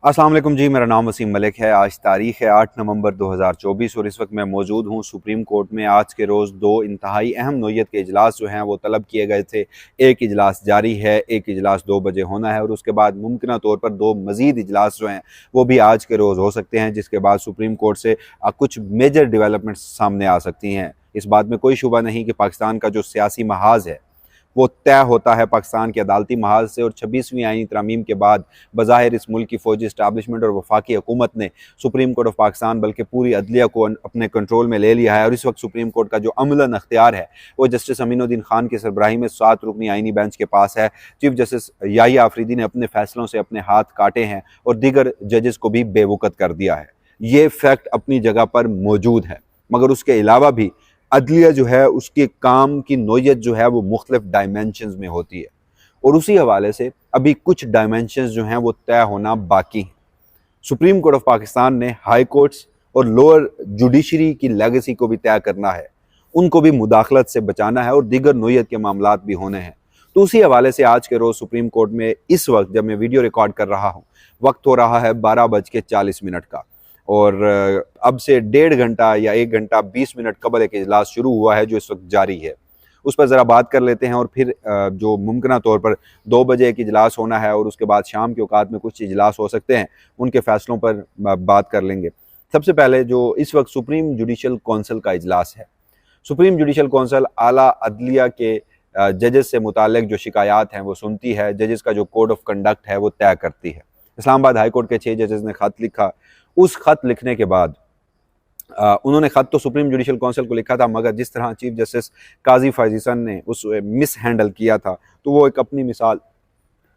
अस्सलाम वालेकुम जी, मेरा नाम वसीम मलिक है। आज तारीख़ है 8 नवंबर 2024 और इस वक्त मैं मौजूद हूँ सुप्रीम कोर्ट में। आज के रोज़ दो इंतहाई अहम नौइयत के इजलास जो हैं वो तलब किए गए थे। एक इजलास जारी है, एक इजलास 2 बजे होना है और उसके बाद मुमकिन तौर पर दो मज़ीद इजलास जो हैं वो भी आज के रोज़ हो सकते हैं, जिसके बाद सुप्रीम कोर्ट से कुछ मेजर डेवलपमेंट्स सामने आ सकती हैं। इस बात में कोई शुबा नहीं कि पाकिस्तान का जो सियासी महाज है वो तय होता है पाकिस्तान के अदालती महाज से। और 26वीं आईनी तरमीम के बाद बज़ाहिर इस मुल्क की फ़ौजी इस्टाब्लिशमेंट और वफाकी हुकूमत ने सुप्रीम कोर्ट ऑफ पाकिस्तान बल्कि पूरी अदलिया को अपने कंट्रोल में ले लिया है। और इस वक्त सुप्रीम कोर्ट का जो अमलन अख्तियार है वो जस्टिस अमीनुद्दीन खान की सरबराही में 7 रुकनी आईनी बेंच के पास है। चीफ जस्टिस याहिया आफरीदी ने अपने फैसलों से अपने हाथ काटे हैं और दीगर जजेस को भी बेवकत कर दिया है। ये फैक्ट अपनी जगह पर मौजूद है, मगर उसके अलावा भी अदलिया जो है उसके काम की नोयत जो है वो मुख्तलिफ डायमेंशंस में होती है और उसी हवाले से अभी कुछ डायमेंशंस जो हैं वो तय होना बाकी हैं। सुप्रीम कोर्ट ऑफ पाकिस्तान ने हाई कोर्ट्स और लोअर जुडिशरी की लेगेसी को भी तय करना है, उनको भी मुदाखलत से बचाना है और दीगर नोयत के मामलात भी होने हैं। तो उसी हवाले से आज के रोज़ सुप्रीम कोर्ट में इस वक्त जब मैं वीडियो रिकॉर्ड कर रहा हूँ, वक्त हो रहा है 12:40 का और अब से 1.5 घंटा या 1 घंटा 20 मिनट कबल एक इजलास शुरू हुआ है जो इस वक्त जारी है। उस पर ज़रा बात कर लेते हैं और फिर जो मुमकिन तौर पर 2 बजे एक इजलास होना है और उसके बाद शाम के औकात में कुछ इजलास हो सकते हैं, उनके फैसलों पर बात कर लेंगे। सबसे पहले जो इस वक्त सुप्रीम जुडिशल कौंसिल का इजलास है। सुप्रीम जुडिशल कौंसिल आला अदलिया के जजेस से मुताल्लिक जो शिकायत हैं वो सुनती है, जजेस का जो कोड ऑफ कंडक्ट है वो तय करती है। इस्लामाबाद हाई कोर्ट के 6 जजेस ने खत लिखा। उस खत लिखने के बाद उन्होंने खत तो सुप्रीम जुडिशल कौंसिल को लिखा था, मगर जिस तरह चीफ जस्टिस काजी फैजीसन ने उस मिस हैंडल किया था तो वो एक अपनी मिसाल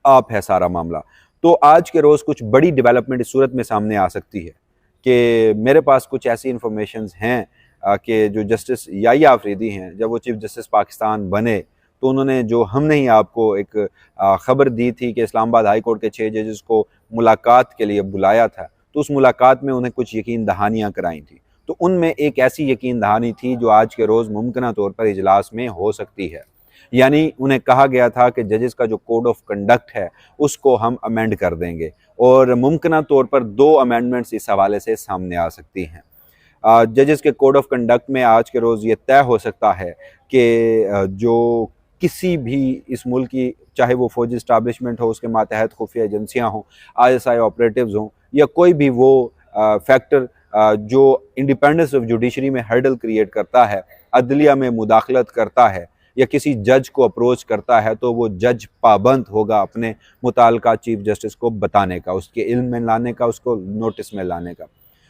आप है सारा मामला। तो आज के रोज़ कुछ बड़ी डेवलपमेंट इस सूरत में सामने आ सकती है कि मेरे पास कुछ ऐसी इंफॉर्मेशन हैं कि जो जस्टिस याहिया आफरीदी हैं, जब वो चीफ जस्टिस पाकिस्तान बने तो उन्होंने जो हमने ही आपको एक ख़बर दी थी कि इस्लामाबाद हाई कोर्ट के 6 जजेस को मुलाकात के लिए बुलाया था, तो उस मुलाकात में उन्हें कुछ यकीन दहानियाँ कराई थी। तो उनमें एक ऐसी यकीन दहानी थी जो आज के रोज़ मुमकिन तौर पर इजलास में हो सकती है। यानी उन्हें कहा गया था कि जजेस का जो कोड ऑफ कंडक्ट है उसको हम अमेंड कर देंगे और मुमकिन तौर पर 2 अमेंडमेंट्स इस हवाले से सामने आ सकती हैं। जजेस के कोड ऑफ कंडक्ट में आज के रोज़ ये तय हो सकता है कि जो किसी भी इस मुल्क की, चाहे वो फौजी इस्टाब्लिशमेंट हो, उसके मातहत खुफिया एजेंसियाँ हों, ISI ऑपरेटिव्स हों या कोई भी वो फैक्टर जो इंडिपेंडेंस ऑफ जुडिशरी में हर्डल क्रिएट करता है, अदलिया में मुदाखलत करता है या किसी जज को अप्रोच करता है, तो वो जज पाबंद होगा अपने मुताल्लिका चीफ जस्टिस को बताने का, उसके इल्म में लाने का, उसको नोटिस में लाने का।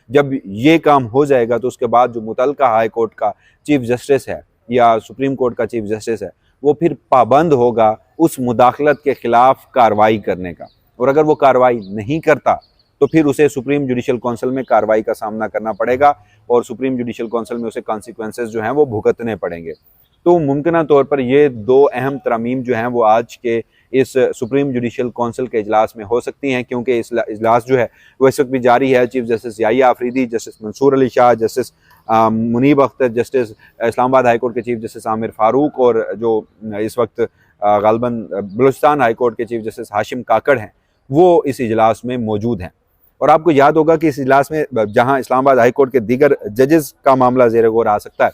जब ये काम हो जाएगा तो उसके बाद जो मुतल्लिका हाई कोर्ट का चीफ जस्टिस है या सुप्रीम कोर्ट का चीफ जस्टिस है वो फिर पाबंद होगा उस मुदाखलत के खिलाफ कार्रवाई करने का, और अगर वो कार्रवाई नहीं करता तो फिर उसे सुप्रीम जुडिशल कौंसिल में कार्रवाई का सामना करना पड़ेगा और सुप्रीम जुडिशल कौंसिल में उसे कॉन्सिक्वेंसेस जो हैं वो भुगतने पड़ेंगे। तो मुमकिन तौर पर ये 2 अहम तरमीम जो हैं वो आज के इस सुप्रीम जुडिशल कौंसिल के इजलास में हो सकती हैं, क्योंकि इस इजलास जो है वो इस वक्त भी जारी है। Chief justice Yahya Afridi, justice Mansoor Ali Shah, justice Munib Akhtar, justice Islamabad high court के चीफ जस्टिस आमिर फारूक और जो इस वक्त गालबन बलूचिस्तान हाई कोर्ट के चीफ जस्टिस हाशिम काकड़ हैं वो इस इजलास में मौजूद हैं। और आपको याद होगा कि इस इजलास में जहां इस्लामाबाद हाई कोर्ट के दीगर जजेस का मामला ज़ेर गौर आ सकता है,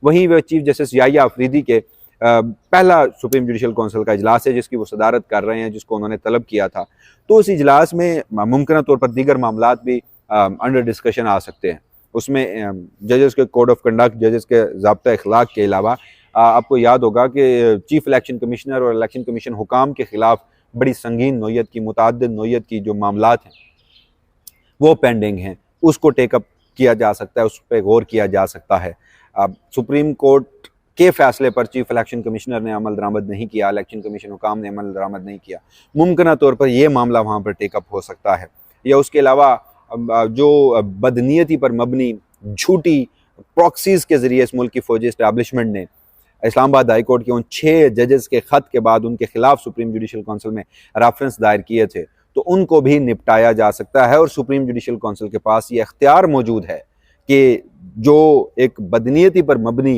वहीं वह चीफ जस्टिस याहिया आफरीदी के पहला सुप्रीम जुडिशल कौंसिल का इजलास है जिसकी वो सदारत कर रहे हैं, जिसको उन्होंने तलब किया था। तो उस इजलास में मुमकिन तौर पर दीगर मामलात भी अंडर डिस्कशन आ सकते हैं। उसमें जजेस के कोड ऑफ कंडक्ट, जजेस के ज़ाब्ता अखलाक के अलावा आपको याद होगा कि चीफ इलेक्शन कमिश्नर और इलेक्शन कमीशन हुकाम के ख़िलाफ़ बड़ी संगीन नोयत की, मुतअद्दिद नोयत की जो मामलात हैं वो पेंडिंग हैं, उसको टेकअप किया जा सकता है, उस पर गौर किया जा सकता है। सुप्रीम कोर्ट के फैसले पर चीफ इलेक्शन कमिश्नर ने अमल दरामद नहीं किया, इलेक्शन कमीशन हुकाम ने अमल दरामद नहीं किया, मुमकिन तौर पर यह मामला वहाँ पर टेकअप हो सकता है। या उसके अलावा जो बदनीयती पर मबनी झूठी प्रॉक्सीज़ के ज़रिए इस मुल्क की फ़ौजी इस्टेब्लिशमेंट ने इस्लामाबाद हाई कोर्ट के उन 6 जजेस के ख़त के बाद उनके खिलाफ सुप्रीम जुडिशल कौंसिल में रेफरेंस दायर किए थे, तो उनको भी निपटाया जा सकता है। और सुप्रीम जुडिशल कौंसिल के पास ये इख्तियार मौजूद है कि जो एक बदनीयती पर मबनी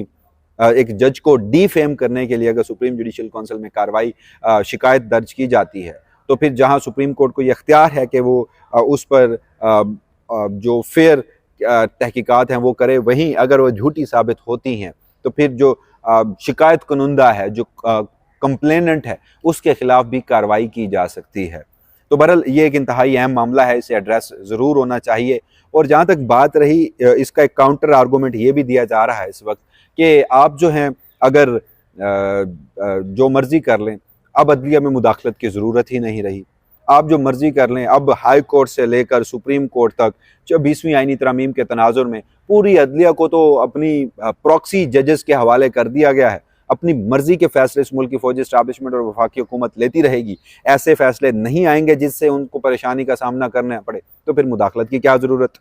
एक जज को डीफेम करने के लिए अगर सुप्रीम जुडिशल कौंसिल में कार्रवाई शिकायत दर्ज की जाती है तो फिर जहां सुप्रीम कोर्ट को ये इख्तियार है कि वो उस पर जो फेयर तहकीकात हैं वो करे, वहीं अगर वो झूठी साबित होती हैं तो फिर जो शिकायत कुनुंदा है, जो कंप्लेनेंट है, उसके खिलाफ भी कार्रवाई की जा सकती है। तो बहरहाल ये एक इंतहाई अहम मामला है, इसे एड्रेस ज़रूर होना चाहिए। और जहाँ तक बात रही, इसका एक काउंटर आर्गूमेंट ये भी दिया जा रहा है इस वक्त कि आप जो हैं अगर जो मर्जी कर लें, अब अदलिया में मुदाखलत की ज़रूरत ही नहीं रही। आप जो मर्जी कर लें, अब हाई कोर्ट से लेकर सुप्रीम कोर्ट तक 20वीं आईनी तरामीम के तनाजुर में पूरी अदलिया को तो अपनी प्रॉक्सी जजेस के हवाले कर दिया गया है। अपनी मर्जी के फैसले इस मुल्क की फौजी इस्टेब्लिशमेंट और वफाकी हुकूमत लेती रहेगी। ऐसे फैसले नहीं आएंगे जिससे उनको परेशानी का सामना करना पड़े, तो फिर मुदाखलत की क्या ज़रूरत।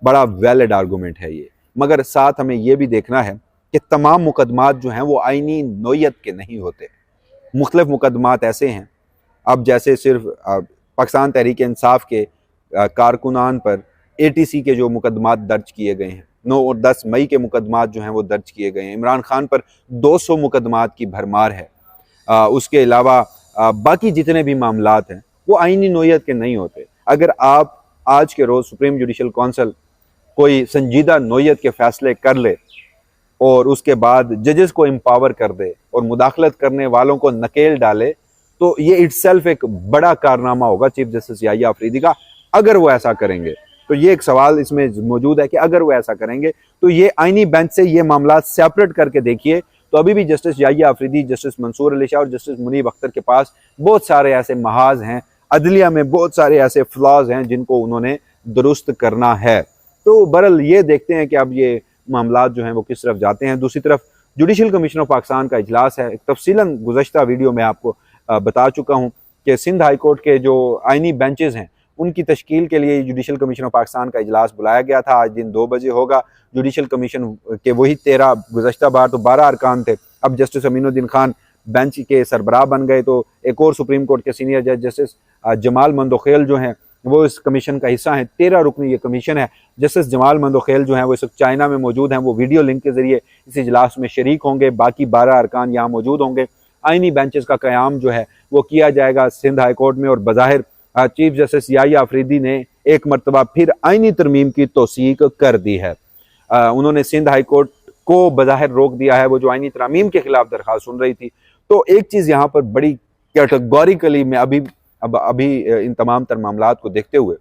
बड़ा वैलिड आर्गूमेंट है ये, मगर साथ हमें यह भी देखना है कि तमाम मुकदमात जो हैं वो आईनी नोयत के नहीं होते। मुख्तलिफ मुकदमात ऐसे हैं, अब जैसे सिर्फ पाकिस्तान तहरीक इंसाफ के कारकुनान पर ATC के जो मुकदमात दर्ज किए गए हैं, 9 और 10 मई के मुकदमात जो हैं वो दर्ज किए गए हैं। इमरान खान पर 200 मुकदमात की भरमार है। उसके अलावा बाकी जितने भी मामलात हैं वो आईनी नोयत के नहीं होते। अगर आप आज के रोज़ सुप्रीम जुडिशल कौंसिल कोई संजीदा नोयत के फैसले कर ले और उसके बाद जजेस को एम्पावर कर दे और मुदाखलत करने वालों को नकेल डाले, तो ये इटसेल्फ एक बड़ा कारनामा होगा चीफ जस्टिस याहिया अफरीदी का। अगर वो ऐसा करेंगे तो ये एक सवाल इसमें मौजूद है कि अगर वो ऐसा करेंगे तो ये आईनी बेंच से ये मामला सेपरेट करके देखिए, तो अभी भी जस्टिस याहिया अफरीदी, जस्टिस मंसूर अली शाह और जस्टिस मुनीब अख्तर के पास बहुत सारे ऐसे महाज हैं, अदलिया में बहुत सारे ऐसे फ्लॉज हैं जिनको उन्होंने दुरुस्त करना है। तो बहरहाल ये देखते हैं कि अब ये मामला जो हैं वो किस तरफ जाते हैं। दूसरी तरफ जुडिशल कमीशन ऑफ पाकिस्तान का इजलास है। तफसीलन गुज़श्ता वीडियो में आपको बता चुका हूँ कि सिंध हाई कोर्ट के जो आईनी बेंचेस हैं उनकी तश्कील के लिए जुडिशल कमीशन ऑफ पाकिस्तान का इजलास बुलाया गया था। आज दिन 2 बजे होगा। जुडिशल कमीशन के वही 13, गुज़श्ता बार तो 12 अरकान थे। अब जस्टिस अमीनुद्दीन खान बेंच के सरबराह बन गए, तो एक और सुप्रीम कोर्ट के सीनियर जज जस्टिस जमाल मंदोखेल जो हैं वो इस कमीशन का हिस्सा हैं। 13 रुकनी ये कमीशन है। जस्टिस जमाल मंदोखेल जो हैं वो इस वक्त चाइना में मौजूद हैं, वो वीडियो लिंक के जरिए इस इजलास में शरीक होंगे। बाकी 12 अरकान यहाँ मौजूद होंगे। आईनी बेंचेस का क़याम जो है वो किया जाएगा सिंध हाई कोर्ट में, और बज़ाहिर चीफ जस्टिस याहिया अफरीदी ने एक मरतबा फिर आईनी तरमीम की तौसीक कर दी है। उन्होंने सिंध हाई कोर्ट को बज़ाहिर रोक दिया है, वो जो आईनी तरामीम के खिलाफ दरख्वास्त सुन रही थी। तो एक चीज़ यहाँ पर बड़ी कैटेगोरिकली मैं अभी इन तमाम तर मामलात को देखते हुए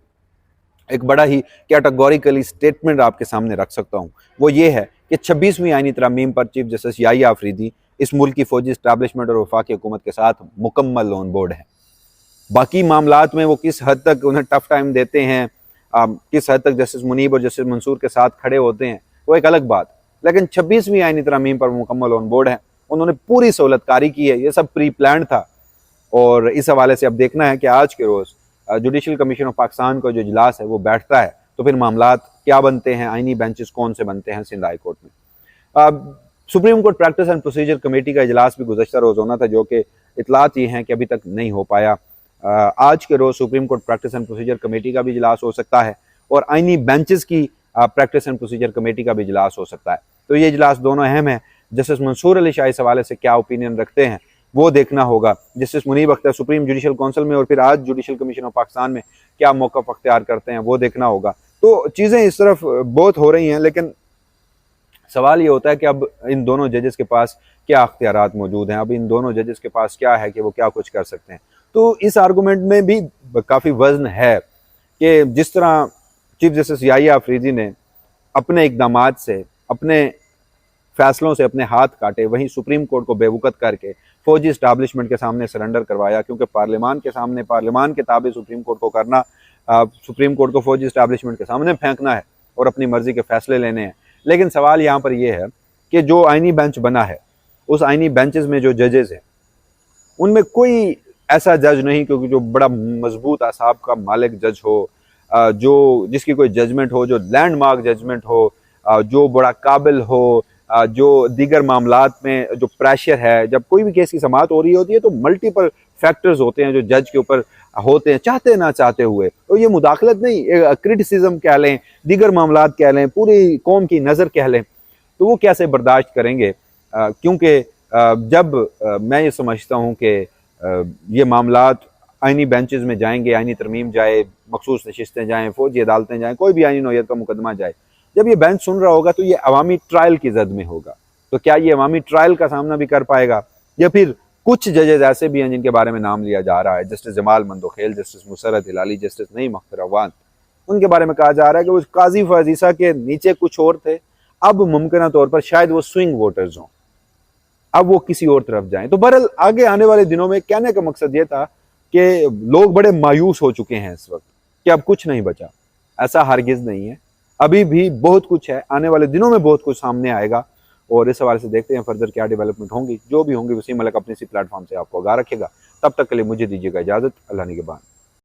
एक बड़ा ही कैटेगोरिकली स्टेटमेंट आपके सामने रख सकता हूँ। वो ये है कि 26वीं आईनी तरामीम पर चीफ जस्टिस याहिया अफरीदी इस मुल्क की फौजी इस्टेब्लिशमेंट और वफाकी हुकूमत के साथ मुकम्मल ऑन बोर्ड है। बाकी मामलात में वो किस हद तक उन्हें टफ टाइम देते हैं, किस हद तक जस्टिस मुनीब और जस्टिस मंसूर के साथ खड़े होते हैं, वो एक अलग बात। लेकिन 26वीं आईनी तरामीम पर मुकम्मल ऑन बोर्ड है। उन्होंने पूरी सहूलतकारी की है। ये सब प्री प्लान था। और इस हवाले से अब देखना है कि आज के रोज़ जुडिशल कमीशन ऑफ पाकिस्तान का जो इजलास है वो बैठता है तो फिर मामलात क्या बनते हैं, आईनी बेंचेस कौन से बनते हैं सिंध हाई कोर्ट में। Supreme Court practice and procedure committee का इजलास भी गुज़श्ता रोज़ होना था, जो कि इतलात ये हैं कि अभी तक नहीं हो पाया। आज के रोज़ Supreme Court practice and procedure committee का भी इजलास हो सकता है और आईनी बेंचेस की प्रैक्टिस एंड प्रोसीजर कमेटी का भी इजलास हो सकता है। तो ये इजलास दोनों अहम है। जस्टिस मंसूर अली शाह इस हवाले से क्या ओपिनियन रखते हैं वो देखना होगा। Justice Munib Akhtar supreme judicial council में और फिर आज जुडिशल कमीशन ऑफ पाकिस्तान में क्या मौक़िफ़ अख्तियार करते हैं वो देखना होगा। तो चीज़ें इस तरफ बहुत हो रही हैं, लेकिन सवाल ये होता है कि अब इन दोनों जजेस के पास क्या अख्तियारात मौजूद हैं, अब इन दोनों जजेस के पास क्या है कि वो क्या कुछ कर सकते हैं। तो इस आर्गूमेंट में भी काफ़ी वज़न है कि जिस तरह चीफ जस्टिस याहिया अफरीदी ने अपने इक़दामात से, अपने फैसलों से अपने हाथ काटे, वहीं सुप्रीम कोर्ट को बेवकूफ़ करके फौजी इस्टेब्लिशमेंट के सामने सरेंडर करवाया, क्योंकि पार्लियामान के सामने, पार्लियामान के ताबे सुप्रीम कोर्ट को करना, सुप्रीम कोर्ट को फौजी इस्टेब्लिशमेंट के सामने फेंकना है और अपनी मर्जी के फैसले लेने हैं। लेकिन सवाल यहाँ पर यह है कि जो आईनी बेंच बना है, उस आईनी बेंचेस में जो जजेस हैं उनमें कोई ऐसा जज नहीं क्योंकि जो बड़ा मजबूत असाब का मालिक जज हो, जो जिसकी कोई जजमेंट हो, जो लैंडमार्क जजमेंट हो, जो बड़ा काबिल हो, जो दीगर मामलात में जो प्रेशर है, जब कोई भी केस की समाअत हो रही होती है तो मल्टीपल फैक्टर्स होते हैं जो जज के ऊपर होते हैं, चाहते ना चाहते हुए। तो ये मुदाखलत नहीं, क्रिटिसिज्म कह लें, दीगर मामलात कह लें, पूरी कौम की नज़र कह लें, तो वो कैसे बर्दाश्त करेंगे। क्योंकि जब मैं ये समझता हूँ कि ये मामलात आइनी बेंचेस में जाएंगे, आइनी तरमीम जाए, मखसूस नशिस्तें जाएँ, फौजी अदालतें जाएँ, कोई भी आइनी नौयत का मुकदमा जाए, जब ये बेंच सुन रहा होगा तो ये अवामी ट्रायल की जद में होगा। तो क्या ये अवामी ट्रायल का सामना भी कर पाएगा? या फिर कुछ जजेस ऐसे भी हैं जिनके बारे में नाम लिया जा रहा है, justice Jamal Mandokhel, justice Musarrat Hilali, justice Naeem Akhtar Awan, उनके बारे में कहा जा रहा है कि वो काजी फजीसा के नीचे कुछ और थे, अब मुमकिन तौर पर शायद वो स्विंग वोटर्स हों, अब वो किसी और तरफ जाएं। तो बहरहाल आगे आने वाले दिनों में कहने का मकसद ये था कि लोग बड़े मायूस हो चुके हैं इस वक्त कि अब कुछ नहीं बचा। ऐसा हरगिज नहीं है, अभी भी बहुत कुछ है, आने वाले दिनों में बहुत कुछ सामने आएगा और इस हवाले से देखते हैं फर्दर क्या डेवलपमेंट होंगी। जो भी होंगी वसीम मलिक अपने इसी प्लेटफॉर्म से आपको आगाह रखेगा। तब तक के लिए मुझे दीजिएगा इजाज़त। अल्लाह निगहबान।